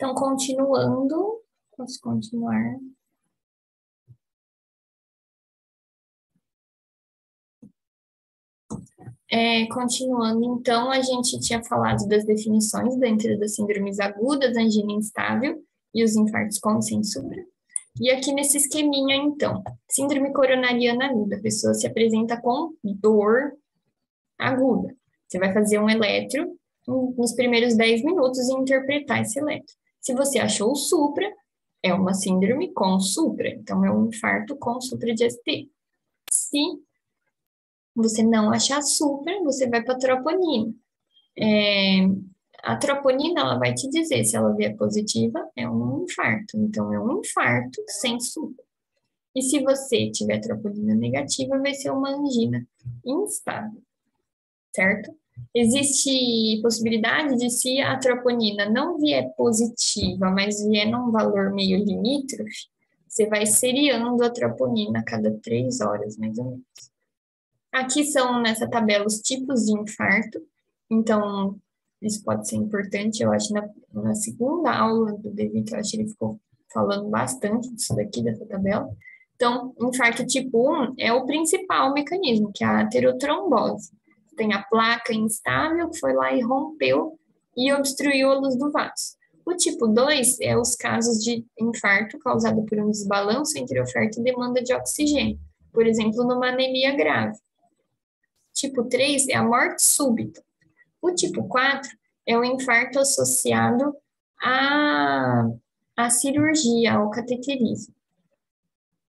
Então, continuando, posso continuar? Continuando, então, a gente tinha falado das definições dentro das síndromes agudas, angina instável e os infartos com sem supra. E aqui nesse esqueminha, então, síndrome coronariana aguda, a pessoa se apresenta com dor aguda. Você vai fazer um eletro nos primeiros 10 minutos e interpretar esse eletro. Se você achou o supra, é uma síndrome com supra, então é um infarto com supra de ST. Se você não achar supra, você vai para a troponina. A troponina, ela vai te dizer, se ela vier positiva, é um infarto. Então, é um infarto sem supra. E se você tiver troponina negativa, vai ser uma angina instável, certo? Existe possibilidade de, se a troponina não vier positiva, mas vier num valor meio limítrofe, você vai seriando a troponina a cada 3 horas, mais ou menos. Aqui são, nessa tabela, os tipos de infarto. Então, isso pode ser importante, eu acho, na segunda aula do Devi, que eu acho que ele ficou falando bastante disso daqui, dessa tabela. Então, infarto tipo 1 é o principal mecanismo, que é a aterotrombose. Tem a placa instável que foi lá e rompeu e obstruiu a luz do vaso. O tipo 2 é os casos de infarto causado por um desbalanço entre oferta e demanda de oxigênio, por exemplo, numa anemia grave. Tipo 3 é a morte súbita. O tipo 4 é o infarto associado à cirurgia, ao cateterismo.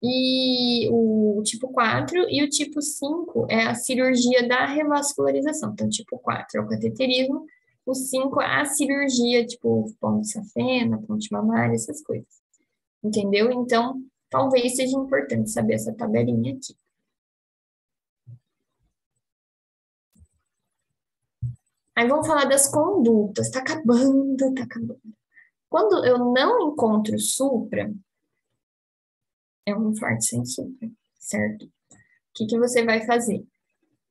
E o tipo 4 e o tipo 5 é a cirurgia da revascularização. Então, tipo 4 é o cateterismo, o 5 é a cirurgia, tipo ponte safena, ponte mamária, essas coisas. Entendeu? Então, talvez seja importante saber essa tabelinha aqui. Aí vamos falar das condutas. Tá acabando, tá acabando. Quando eu não encontro supra, é um infarto sem supra, certo? O que você vai fazer?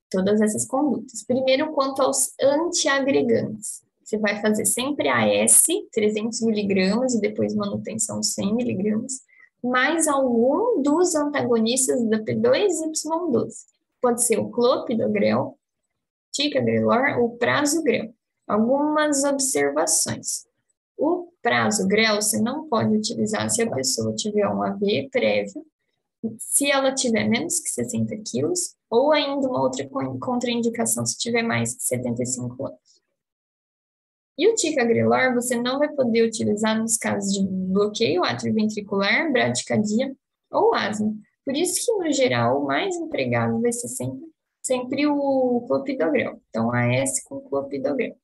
Todas essas condutas. Primeiro, quanto aos antiagregantes. Você vai fazer sempre AS, 300 miligramas, e depois manutenção 100 miligramas, mais algum dos antagonistas da P2Y12. Pode ser o clopidogrel, ticagrelor ou prasugrel. Algumas observações. O prasugrel você não pode utilizar se a pessoa tiver um AV prévio, se ela tiver menos que 60 quilos, ou ainda uma outra contraindicação se tiver mais que 75 anos. E o ticagrelor você não vai poder utilizar nos casos de bloqueio atrioventricular, bradicardia ou asma. Por isso que, no geral, o mais empregado vai ser sempre o clopidogrel. Então, AS com clopidogrel.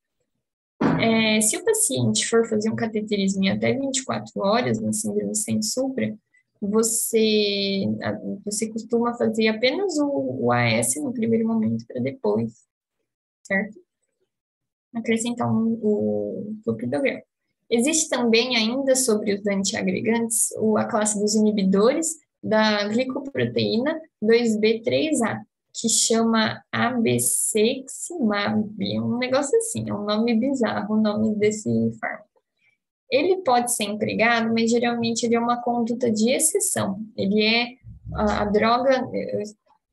Se o paciente for fazer um cateterismo em até 24 horas, na síndrome sem supra, você costuma fazer apenas o AS no primeiro momento para depois, certo? Acrescentar o clopidogrel. Existe também ainda sobre os antiagregantes a classe dos inibidores da glicoproteína 2B3A, que chama abceximab, um negócio assim, é um nome bizarro o nome desse fármaco. Ele pode ser empregado, mas geralmente ele é uma conduta de exceção. Ele é a droga, eu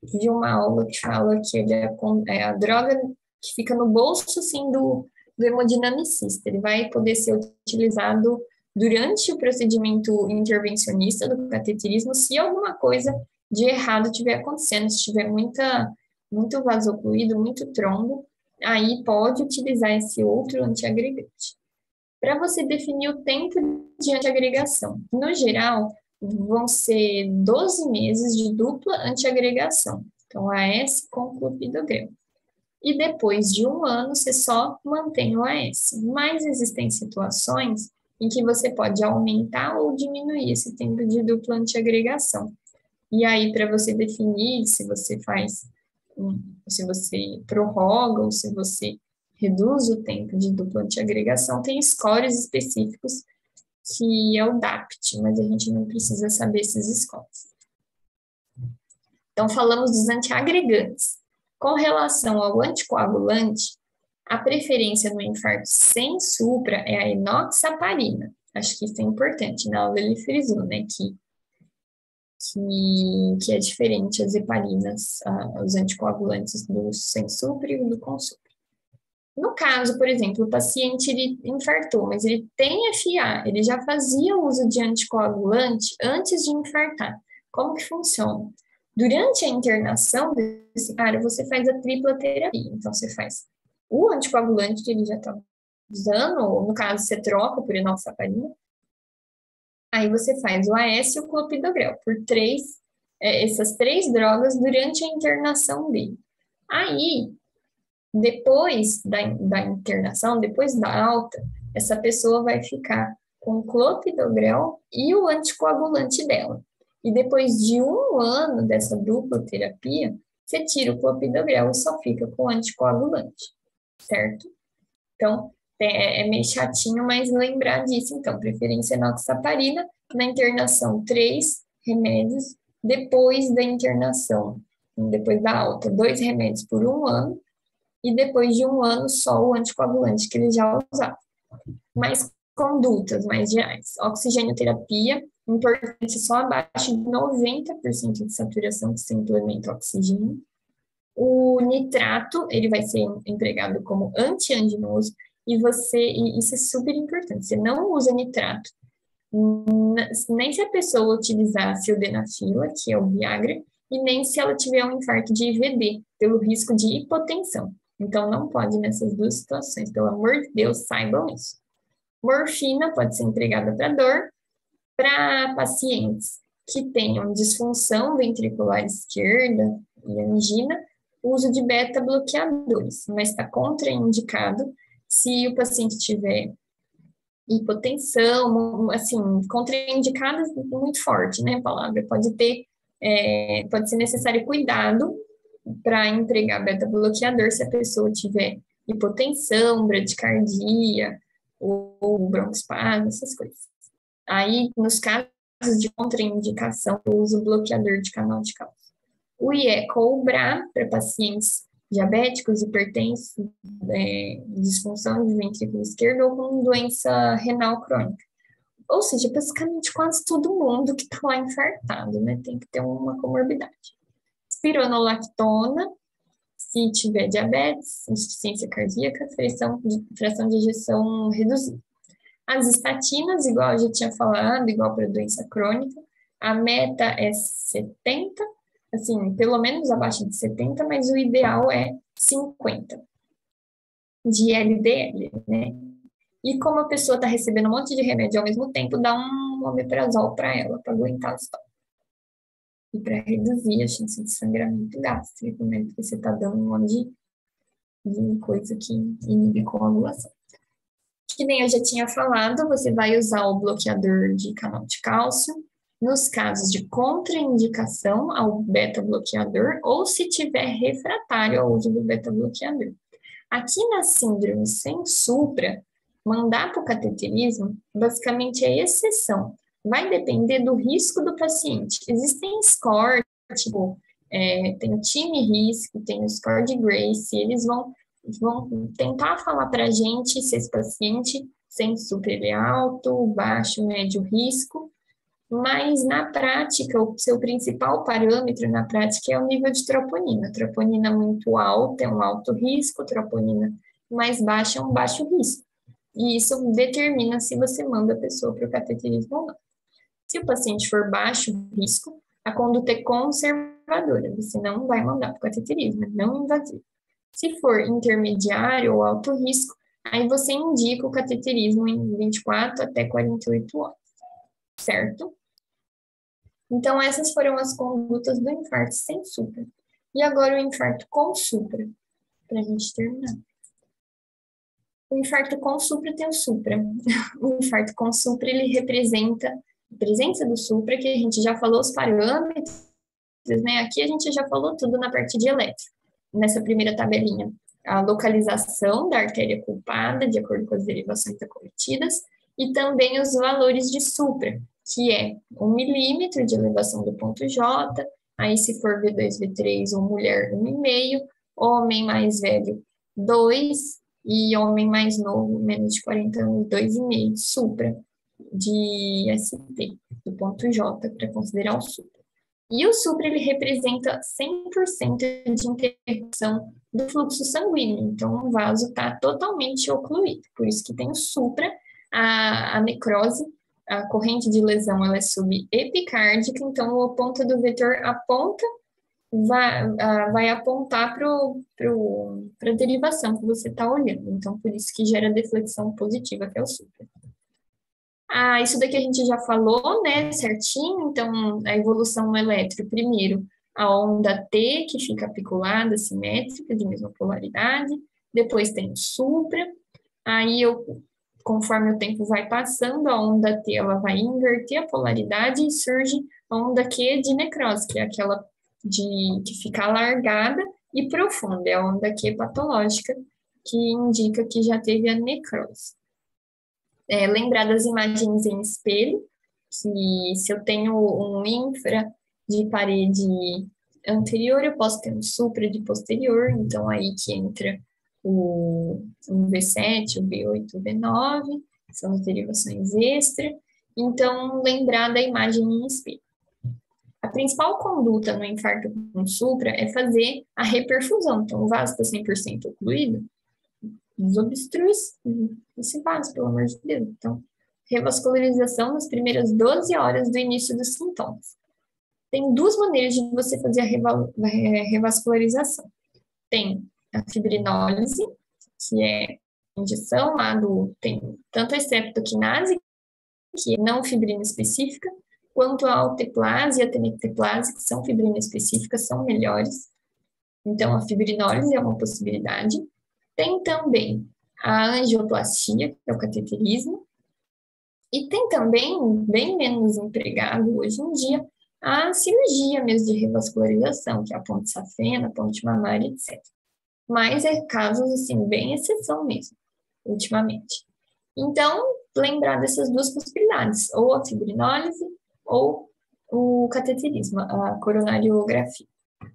vi uma aula que fala que ele é a droga que fica no bolso, assim, do hemodinamicista. Ele vai poder ser utilizado durante o procedimento intervencionista do cateterismo, se alguma coisa de errado estiver acontecendo, se tiver muito vasocluído, muito trombo, aí pode utilizar esse outro antiagregante. Para você definir o tempo de antiagregação, no geral, vão ser 12 meses de dupla antiagregação, então AS com clopidogrel. E depois de 1 ano, você só mantém o AS. Mas existem situações em que você pode aumentar ou diminuir esse tempo de dupla antiagregação. E aí, para você definir se você se você prorroga ou se você reduz o tempo de dupla antiagregação, tem scores específicos, que é o DAPT, mas a gente não precisa saber esses scores. Então, falamos dos antiagregantes. Com relação ao anticoagulante, a preferência no infarto sem supra é a enoxaparina. Acho que isso é importante. Na aula ele frisou, né, que é diferente as heparinas, os anticoagulantes do sem supra e do com supra. No caso, por exemplo, o paciente ele infartou, mas ele tem FA, ele já fazia uso de anticoagulante antes de infartar. Como que funciona? Durante a internação desse cara, você faz a tripla terapia. Então, você faz o anticoagulante que ele já está usando, ou no caso, você troca por enoxaparina. Aí você faz o AS e o clopidogrel, essas três drogas durante a internação dele. Aí, depois da internação, depois da alta, essa pessoa vai ficar com o clopidogrel e o anticoagulante dela. E depois de 1 ano dessa dupla terapia, você tira o clopidogrel e só fica com o anticoagulante, certo? Então, é meio chatinho, mas lembrar disso. Então, preferência enoxaparina, na internação, 3 remédios, depois da internação, depois da alta, 2 remédios por 1 ano, e depois de 1 ano, só o anticoagulante que ele já usava. Mais condutas mais gerais. Oxigênio-terapia, importante só abaixo de 90% de saturação que se implementa oxigênio. O nitrato, ele vai ser empregado como antianginoso, e isso é super importante, você não usa nitrato, nem se a pessoa utilizar sildenafila, que é o Viagra, e nem se ela tiver um infarto de IVD, pelo risco de hipotensão. Então, não pode nessas duas situações, pelo amor de Deus, saibam isso. Morfina pode ser empregada para dor, para pacientes que tenham disfunção ventricular esquerda e angina, o uso de beta-bloqueadores, mas está contraindicado se o paciente tiver hipotensão, assim, contraindicada muito forte, né, a palavra, pode ser necessário cuidado para empregar beta-bloqueador se a pessoa tiver hipotensão, bradicardia, ou broncoespasmo, essas coisas. Aí, nos casos de contraindicação, eu uso bloqueador de canal de cálcio. O IECA ou BRA, para pacientes diabéticos, hipertensos, disfunção de ventrículo esquerdo ou com doença renal crônica. Ou seja, basicamente quase todo mundo que está lá infartado, né? Tem que ter uma comorbidade. Spironolactona, se tiver diabetes, insuficiência cardíaca, fração de ejeção reduzida. As estatinas, igual eu já tinha falado, igual para doença crônica, a meta é 70, assim, pelo menos abaixo de 70, mas o ideal é 50 de LDL, né? E como a pessoa está recebendo um monte de remédio ao mesmo tempo, dá um omeprazol para ela, para aguentar o estômago. E para reduzir a chance de sangramento gástrico, né? Porque você está dando um monte de coisa que inibe coagulação. Que nem eu já tinha falado, você vai usar o bloqueador de canal de cálcio nos casos de contraindicação ao beta-bloqueador ou se tiver refratário ao uso do beta-bloqueador. Aqui na síndrome sem supra, mandar para o cateterismo basicamente é exceção. Vai depender do risco do paciente. Existem scores, tipo, tem o time risco, tem o score de Grace, eles vão tentar falar para a gente se esse paciente sem supra ele é alto, baixo, médio risco, mas na prática, o seu principal parâmetro na prática é o nível de troponina. Troponina muito alta é um alto risco, troponina mais baixa é um baixo risco. E isso determina se você manda a pessoa para o cateterismo ou não. Se o paciente for baixo risco, a conduta é conservadora, você não vai mandar para o cateterismo, não invasivo. Se for intermediário ou alto risco, aí você indica o cateterismo em 24 até 48 horas, certo? Então, essas foram as condutas do infarto sem supra. E agora o infarto com supra, para a gente terminar. O infarto com supra tem o supra. O infarto com supra, ele representa a presença do supra, que a gente já falou os parâmetros, né? Aqui a gente já falou tudo na parte de eletro, nessa primeira tabelinha. A localização da artéria culpada, de acordo com as derivações acometidas, e também os valores de supra, que é 1 milímetro de elevação do ponto J, aí se for V2, V3 ou mulher, 1,5, homem mais velho, 2, e homem mais novo, menos de 40 anos, 2,5 supra. de ST, do ponto J, para considerar o supra. E o supra, ele representa 100% de interrupção do fluxo sanguíneo. Então, o vaso está totalmente ocluído. Por isso que tem o supra, a necrose, a corrente de lesão, ela é subepicárdica. Então, a ponta do vetor aponta, vai apontar para a derivação que você está olhando. Então, por isso que gera deflexão positiva, que é o supra. Isso daqui a gente já falou, né, certinho. Então, a evolução no elétron, primeiro, a onda T, que fica apiculada, simétrica, de mesma polaridade. Depois tem o supra. Aí, conforme o tempo vai passando, a onda T, ela vai inverter a polaridade e surge a onda Q de necrose, que é aquela que fica alargada e profunda. É a onda Q patológica, que indica que já teve a necrose. Lembrar das imagens em espelho, que se eu tenho um infra de parede anterior, eu posso ter um supra de posterior, então aí que entra o V7, o V8, o V9, são as derivações extra. Então, lembrar da imagem em espelho. A principal conduta no infarto com supra é fazer a reperfusão. Então, o vaso está 100% ocluído, desobstrui esse vaso, pelo amor de Deus. Então, revascularização nas primeiras 12 horas do início dos sintomas. Tem duas maneiras de você fazer a revascularização. Tem a fibrinólise, que é injeção tem tanto a streptokinase, que é não fibrina específica, quanto a alteplase e a tenecteplase, que são fibrina específicas, são melhores. Então, a fibrinólise é uma possibilidade. Tem também a angioplastia, que é o cateterismo, e tem também, bem menos empregado hoje em dia, a cirurgia mesmo de revascularização, que é a ponte safena, a ponte mamária, etc. Mas é casos, assim, bem exceção mesmo, ultimamente. Então, lembrar dessas duas possibilidades, ou a fibrinólise ou o cateterismo, a coronariografia. O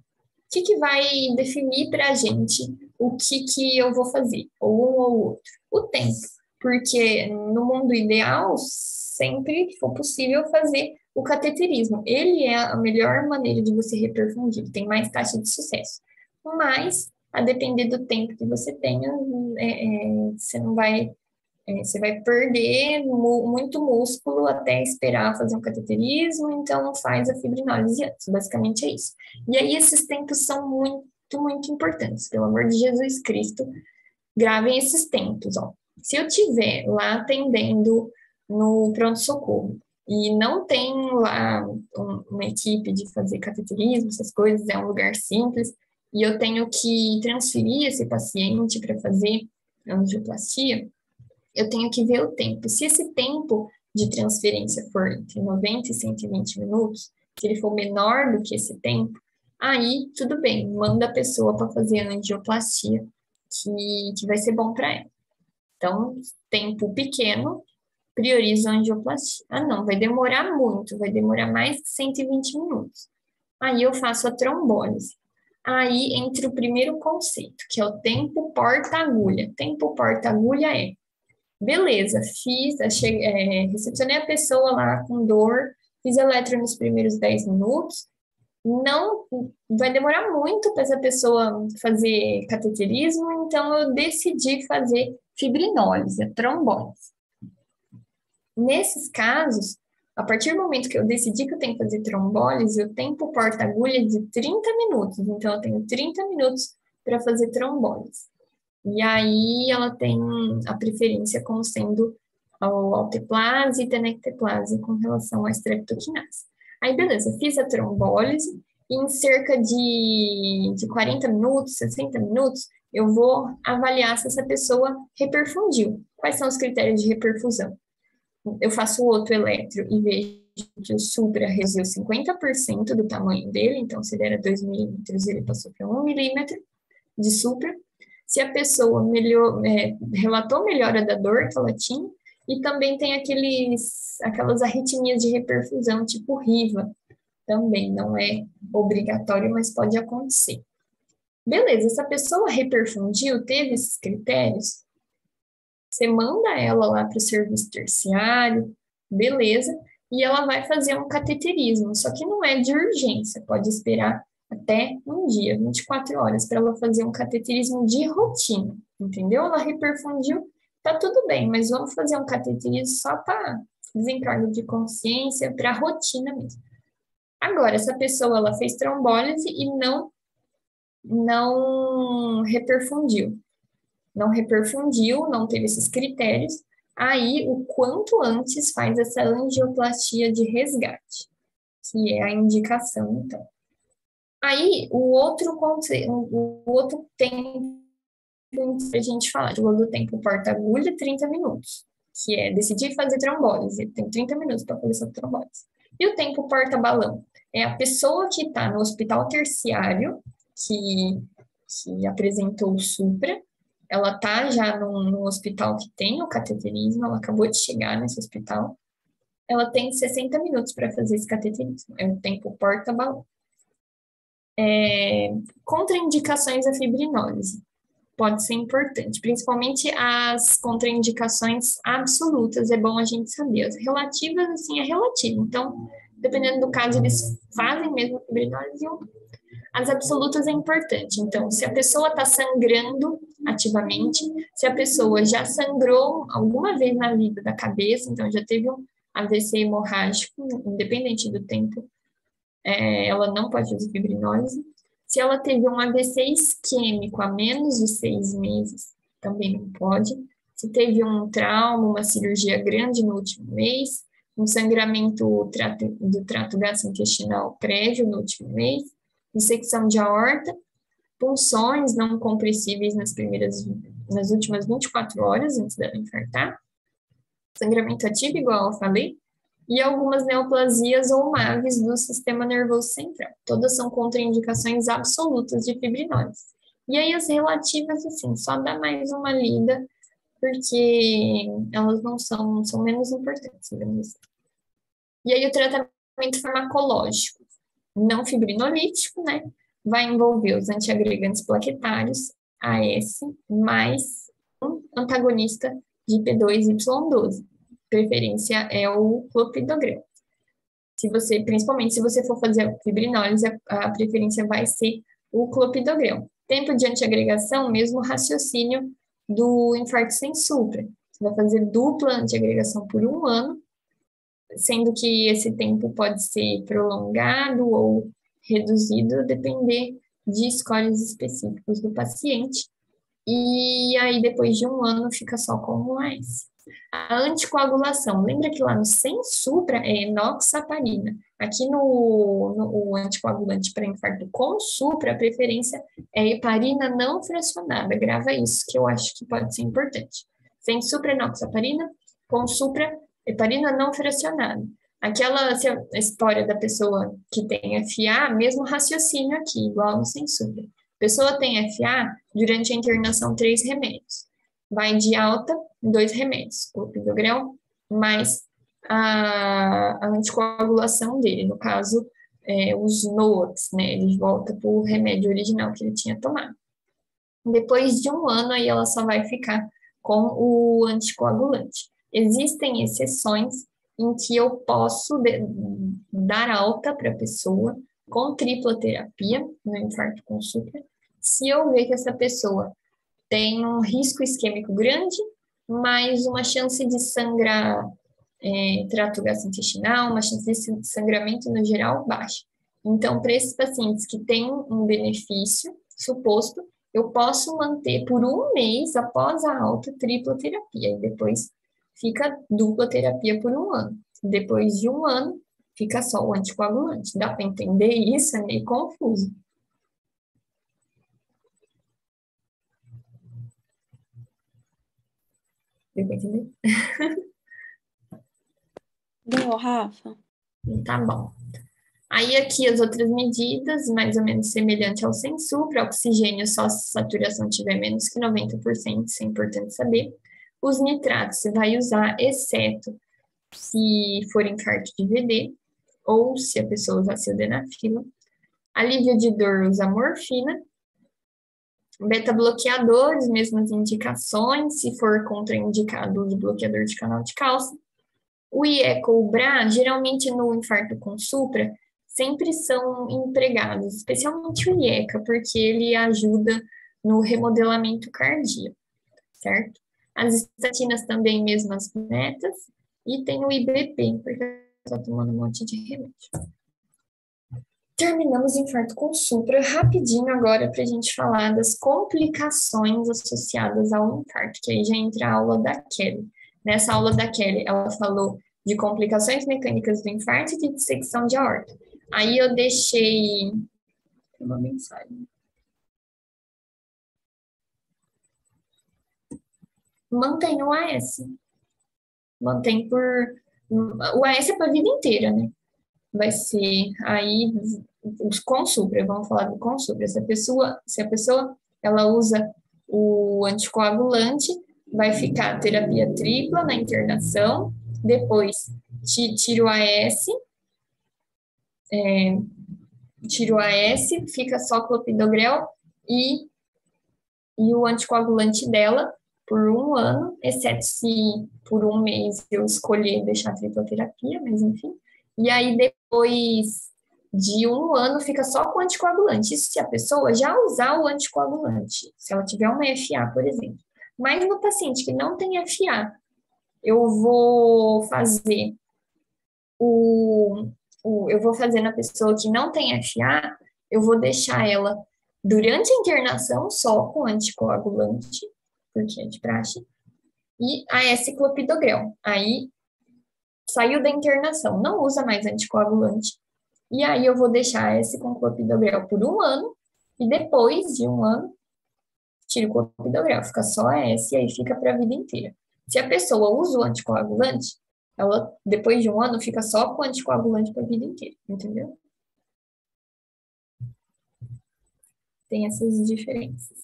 que vai definir para a gente o que eu vou fazer, ou um ou outro? O tempo, porque no mundo ideal, sempre que for possível fazer o cateterismo. Ele é a melhor maneira de você reperfundir, tem mais taxa de sucesso. Mas, a depender do tempo que você tenha, você não vai você vai perder muito músculo até esperar fazer um cateterismo, então faz a fibrinólise antes. Basicamente é isso. E aí esses tempos são muito, muito importantes. Pelo amor de Jesus Cristo, gravem esses tempos. Ó. Se eu tiver lá atendendo no pronto-socorro e não tem lá uma equipe de fazer cateterismo, essas coisas, é um lugar simples, e eu tenho que transferir esse paciente para fazer angioplastia, eu tenho que ver o tempo. Se esse tempo de transferência for entre 90 e 120 minutos, se ele for menor do que esse tempo, aí tudo bem, manda a pessoa para fazer a angioplastia, que vai ser bom para ela. Então, tempo pequeno, prioriza a angioplastia. Não, vai demorar muito, vai demorar mais de 120 minutos. Aí eu faço a trombólise. Aí entra o primeiro conceito, que é o tempo porta-agulha. Tempo porta-agulha beleza, recepcionei a pessoa lá com dor, fiz eletro nos primeiros 10 minutos, não vai demorar muito para essa pessoa fazer cateterismo, então eu decidi fazer fibrinólise, a trombólise. Nesses casos, a partir do momento que eu decidi que eu tenho que fazer trombólise, o tempo porta-agulha é de 30 minutos, então eu tenho 30 minutos para fazer trombólise. E aí ela tem a preferência como sendo o alteplase e tenecteplase com relação à streptokinase. Aí, beleza, fiz a trombólise e em cerca de 40 minutos, 60 minutos, eu vou avaliar se essa pessoa reperfundiu. Quais são os critérios de reperfusão? Eu faço outro eletro e vejo que o supra reduziu 50% do tamanho dele, então se ele era 2 milímetros, ele passou para 1 milímetro de supra. Se a pessoa relatou melhora da dor que ela tinha, e também tem aquelas arritmias de reperfusão, tipo RIVA, também não é obrigatório, mas pode acontecer. Beleza, essa pessoa reperfundiu, teve esses critérios, você manda ela lá para o serviço terciário, beleza, e ela vai fazer um cateterismo, só que não é de urgência, pode esperar até um dia, 24 horas, para ela fazer um cateterismo de rotina, entendeu? Ela reperfundiu, tá tudo bem, mas vamos fazer um cateterismo só para desencargo de consciência, para rotina mesmo. Agora, essa pessoa, ela fez trombólise e não reperfundiu. Não reperfundiu, não teve esses critérios, aí o quanto antes faz essa angioplastia de resgate, que é a indicação, então. Aí, o outro tempo que a gente fala, do tempo porta-agulha, 30 minutos, que é decidir fazer trombólise, tem 30 minutos para fazer essa trombólise. E o tempo porta-balão? É a pessoa que está no hospital terciário, que apresentou o supra, ela está já num hospital que tem o cateterismo, ela acabou de chegar nesse hospital, ela tem 60 minutos para fazer esse cateterismo, é o tempo porta-balão. Contraindicações à fibrinólise pode ser importante, principalmente as contraindicações absolutas, é bom a gente saber. As relativas, assim, é relativo. Então, dependendo do caso, eles fazem mesmo fibrinólise. As absolutas é importante. Então, se a pessoa está sangrando ativamente, se a pessoa já sangrou alguma vez na vida da cabeça, então já teve um AVC hemorrágico, independente do tempo, ela não pode fazer fibrinólise. Se ela teve um AVC isquêmico há menos de 6 meses, também não pode. Se teve um trauma, uma cirurgia grande no último mês, um sangramento do trato gastrointestinal prévio no último mês, dissecção de aorta, punções não compressíveis nas últimas 24 horas antes dela infartar, sangramento ativo, igual eu falei, e algumas neoplasias ou MAVs do sistema nervoso central. Todas são contraindicações absolutas de fibrinólise. E aí as relativas, assim, só dá mais uma lida, porque elas não são menos importantes, digamos assim. E aí o tratamento farmacológico não fibrinolítico, né? Vai envolver os antiagregantes plaquetários, AS, mais um antagonista de P2Y12. Preferência é o clopidogrel. Principalmente se você for fazer a fibrinólise, a preferência vai ser o clopidogrel. Tempo de antiagregação, mesmo raciocínio do infarto sem supra. Você vai fazer dupla antiagregação por 1 ano, sendo que esse tempo pode ser prolongado ou reduzido, depender de scores específicos do paciente. E aí, depois de 1 ano, fica só com um AS. A anticoagulação, lembra que lá no sem supra é enoxaparina. Aqui no anticoagulante para infarto com supra, a preferência é heparina não fracionada. Grava isso, que eu acho que pode ser importante. Sem supra, enoxaparina, com supra, heparina não fracionada. Aquela a história da pessoa que tem FA, mesmo raciocínio aqui, igual no sem supra. A pessoa tem FA, durante a internação, 3 remédios. Vai de alta, 2 remédios, o clopidogrel, mais a anticoagulação dele, no caso, os NOACs, né? Ele volta para o remédio original que ele tinha tomado. Depois de 1 ano, aí ela só vai ficar com o anticoagulante. Existem exceções em que eu posso dar alta para a pessoa com tripla terapia no infarto com supra, se eu ver que essa pessoa tem um risco isquêmico grande, mas uma chance de sangrar trato gastrointestinal, uma chance de sangramento no geral baixa. Então, para esses pacientes que têm um benefício suposto, eu posso manter por 1 mês após a alta tripla terapia, e depois fica dupla terapia por 1 ano. Depois de 1 ano, fica só o anticoagulante. Dá para entender isso? É meio confuso. Deu para entender? Deu, Rafa? Tá bom. Aí aqui as outras medidas, mais ou menos semelhante ao sem supra, oxigênio só se a saturação tiver menos que 90%, isso é importante saber. Os nitratos você vai usar, exceto se for infarto de VD, ou se a pessoa usar sildenafila. Alívio de dor, usa morfina. Beta-bloqueadores, mesmas indicações, se for contraindicado, usa bloqueador de canal de cálcio. O IECA ou o BRA, geralmente no infarto com supra, sempre são empregados, especialmente o IECA, porque ele ajuda no remodelamento cardíaco, certo? As estatinas também, mesmas metas, e tem o IBP, porque está tomando um monte de remédio. Terminamos o infarto com supra, rapidinho agora para a gente falar das complicações associadas ao infarto, que aí já entra a aula da Kelly. Nessa aula da Kelly, ela falou de complicações mecânicas do infarto e de dissecção de aorta. Aí eu deixei uma mensagem. Mantém o AS. Mantém por... O AS é para a vida inteira, né? Vai ser aí com supra, vamos falar do com supra. Se a pessoa ela usa o anticoagulante, vai ficar terapia tripla na internação, depois tira o AS, fica só clopidogrel e o anticoagulante dela por 1 ano, exceto se por 1 mês eu escolher deixar a tripla terapia, mas enfim. E aí, depois de 1 ano, fica só com anticoagulante. Isso se a pessoa já usar o anticoagulante, se ela tiver uma FA, por exemplo. Mas no paciente que não tem FA, eu vou fazer eu vou fazer na pessoa que não tem FA, eu vou deixar ela durante a internação só com anticoagulante, porque é de praxe, e a clopidogrel. Aí saiu da internação, não usa mais anticoagulante. E aí eu vou deixar esse com clopidogrel por 1 ano, e depois de 1 ano, tiro o clopidogrel, fica só essa e aí fica para a vida inteira. Se a pessoa usa o anticoagulante, ela, depois de 1 ano, fica só com anticoagulante para a vida inteira, entendeu? Tem essas diferenças.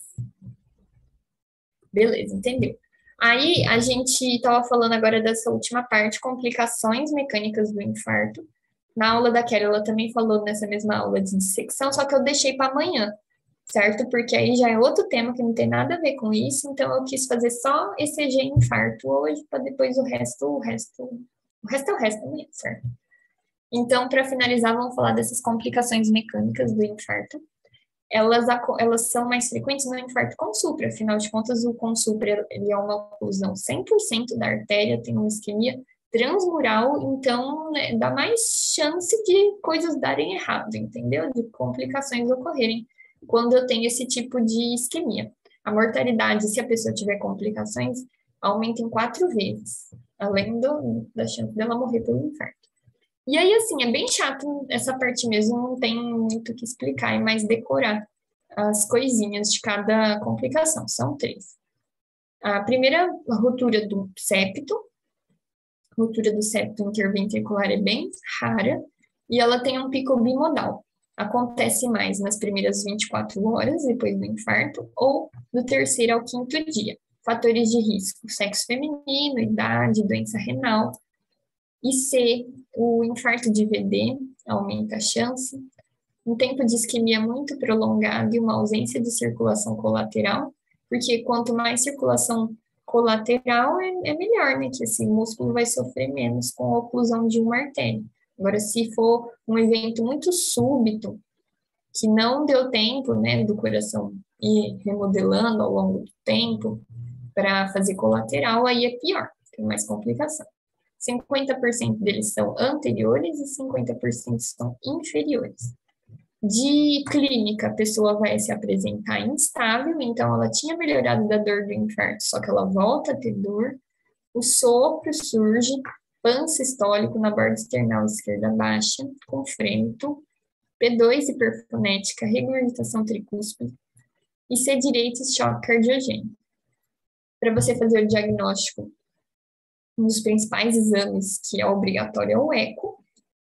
Beleza, entendeu? Aí a gente estava falando agora dessa última parte, complicações mecânicas do infarto. Na aula da Kelly, ela também falou nessa mesma aula de dissecção, só que eu deixei para amanhã, certo? Porque aí já é outro tema que não tem nada a ver com isso, então eu quis fazer só ECG e infarto hoje, para depois o resto é o resto amanhã, certo? Então, para finalizar, vamos falar dessas complicações mecânicas do infarto. Elas são mais frequentes no infarto com supra, afinal de contas, o com supra ele é uma oclusão 100% da artéria, tem uma isquemia transmural, então né, dá mais chance de coisas darem errado, entendeu? De complicações ocorrerem quando eu tenho esse tipo de isquemia. A mortalidade, se a pessoa tiver complicações, aumenta em 4 vezes, além da chance dela morrer pelo infarto. E aí, assim, é bem chato essa parte mesmo, não tem muito o que explicar, é mais decorar as coisinhas de cada complicação, são 3. A primeira, a ruptura do septo interventricular é bem rara, e ela tem um pico bimodal. Acontece mais nas primeiras 24 horas depois do infarto, ou do 3º ao 5º dia. Fatores de risco, sexo feminino, idade, doença renal, e C, o infarto de VD aumenta a chance, um tempo de isquemia muito prolongado e uma ausência de circulação colateral, porque quanto mais circulação colateral é melhor, né? Que esse músculo vai sofrer menos com a oclusão de uma artéria. Agora, se for um evento muito súbito, que não deu tempo, né, do coração ir remodelando ao longo do tempo para fazer colateral, aí é pior, tem mais complicação. 50% deles são anteriores e 50% são inferiores. De clínica, a pessoa vai se apresentar instável, então ela tinha melhorado da dor do infarto, só que ela volta a ter dor. O sopro surge, pansistólico na borda esternal esquerda baixa, com frêmito, P2 hiperfonética, regurgitação tricúspide, e C direito choque cardiogênico. Para você fazer o diagnóstico, um dos principais exames que é obrigatório é o eco.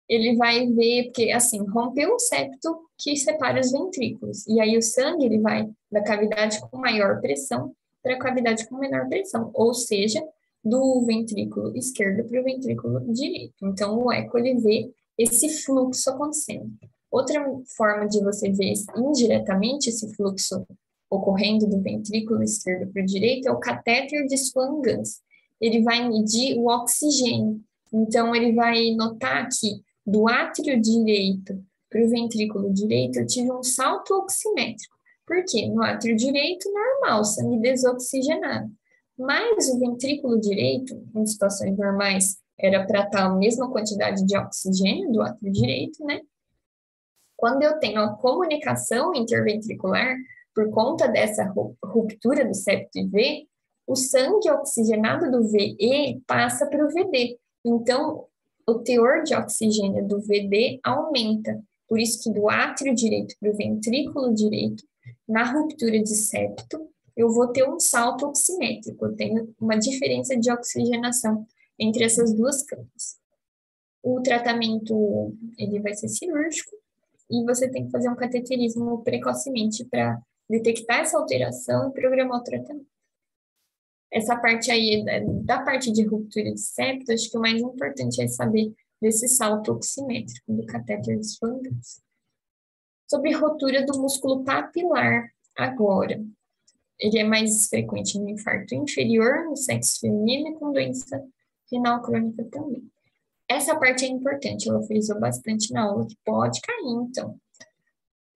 Ele vai ver, porque assim, rompeu o septo que separa os ventrículos, e aí o sangue ele vai da cavidade com maior pressão para a cavidade com menor pressão, ou seja, do ventrículo esquerdo para o ventrículo direito. Então, o eco ele vê esse fluxo acontecendo. Outra forma de você ver indiretamente esse fluxo ocorrendo do ventrículo esquerdo para o direito é o catéter de Swan-Ganz. Ele vai medir o oxigênio. Então, ele vai notar que do átrio direito para o ventrículo direito, eu tive um salto oximétrico. Por quê? No átrio direito, normal, sangue desoxigenado. Mas o ventrículo direito, em situações normais, era para estar a mesma quantidade de oxigênio do átrio direito, né? Quando eu tenho a comunicação interventricular, por conta dessa ruptura do septo IV, o sangue oxigenado do VE passa para o VD. Então, o teor de oxigênio do VD aumenta. Por isso que do átrio direito para o ventrículo direito, na ruptura de septo, eu vou ter um salto oximétrico. Eu tenho uma diferença de oxigenação entre essas duas camas. O tratamento, ele vai ser cirúrgico, e você tem que fazer um cateterismo precocemente para detectar essa alteração e programar o tratamento. Essa parte aí, da parte de ruptura de septo, acho que o mais importante é saber desse salto oximétrico do catéter desflangante. Sobre rotura do músculo papilar, agora, ele é mais frequente no infarto inferior, no sexo feminino e com doença renal crônica também. Essa parte é importante, ela frisou bastante na aula, que pode cair, então.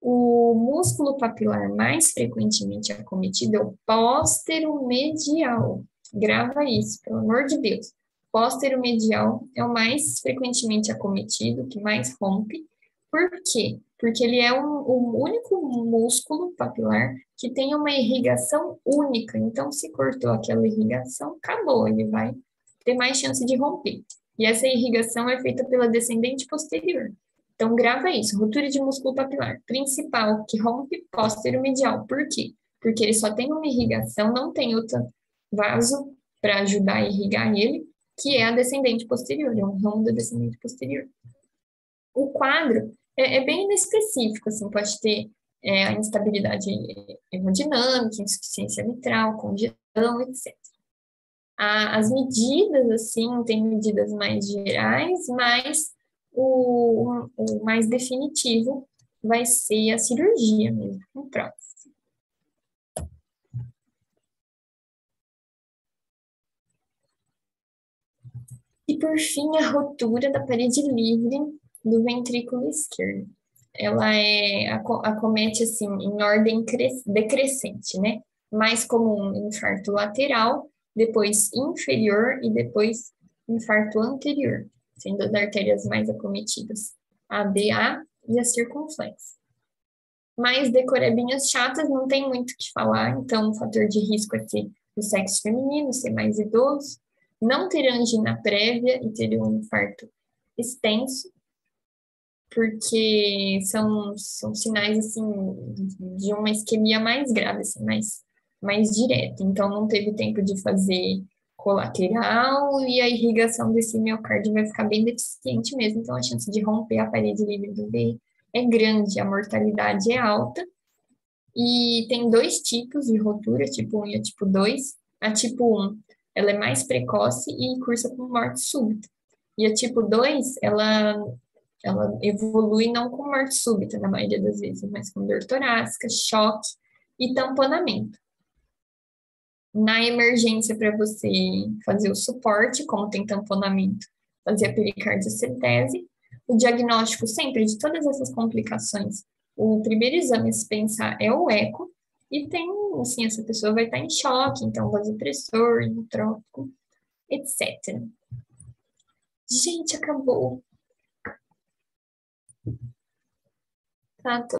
O músculo papilar mais frequentemente acometido é o póstero-medial. Grava isso, pelo amor de Deus. Póstero-medial é o mais frequentemente acometido, que mais rompe. Por quê? Porque ele é o único músculo papilar que tem uma irrigação única. Então, se cortou aquela irrigação, acabou, ele vai ter mais chance de romper. E essa irrigação é feita pela descendente posterior. Então, grava isso, ruptura de músculo papilar. Principal, que rompe póstero-medial. Por quê? Porque ele só tem uma irrigação, não tem outro vaso para ajudar a irrigar ele, que é a descendente posterior, é um ramo da descendente posterior. O quadro é bem inespecífico, assim, pode ter a instabilidade hemodinâmica, insuficiência mitral, congestão, etc. As medidas, assim, tem medidas mais gerais, mas o mais definitivo vai ser a cirurgia mesmo, com prótese. E por fim, a rotura da parede livre do ventrículo esquerdo. Ela acomete assim em ordem decrescente, né? Mais comum infarto lateral, depois inferior e depois infarto anterior, sendo as artérias mais acometidas a BA e a circunflexa. Mas decorebinhas chatas não tem muito o que falar, então o fator de risco é ser do sexo feminino, ser mais idoso, não ter angina prévia e ter um infarto extenso, porque são sinais, assim, de uma isquemia mais grave, assim, mais direta. Então, não teve tempo de fazer colateral e a irrigação desse miocárdio vai ficar bem deficiente mesmo. Então, a chance de romper a parede livre do V é grande, a mortalidade é alta. E tem dois tipos de rotura, tipo 1 e a tipo 2. A tipo 1, ela é mais precoce e cursa com morte súbita. E a tipo 2, ela evolui não com morte súbita, na maioria das vezes, mas com dor torácica, choque e tamponamento. Na emergência, para você fazer o suporte, como tem tamponamento, fazer a pericardiocentese, o diagnóstico sempre de todas essas complicações, o primeiro exame a se pensar é o eco, e tem, assim, essa pessoa vai estar em choque, então vasopressor, inotrópico, etc. Gente, acabou. Tá,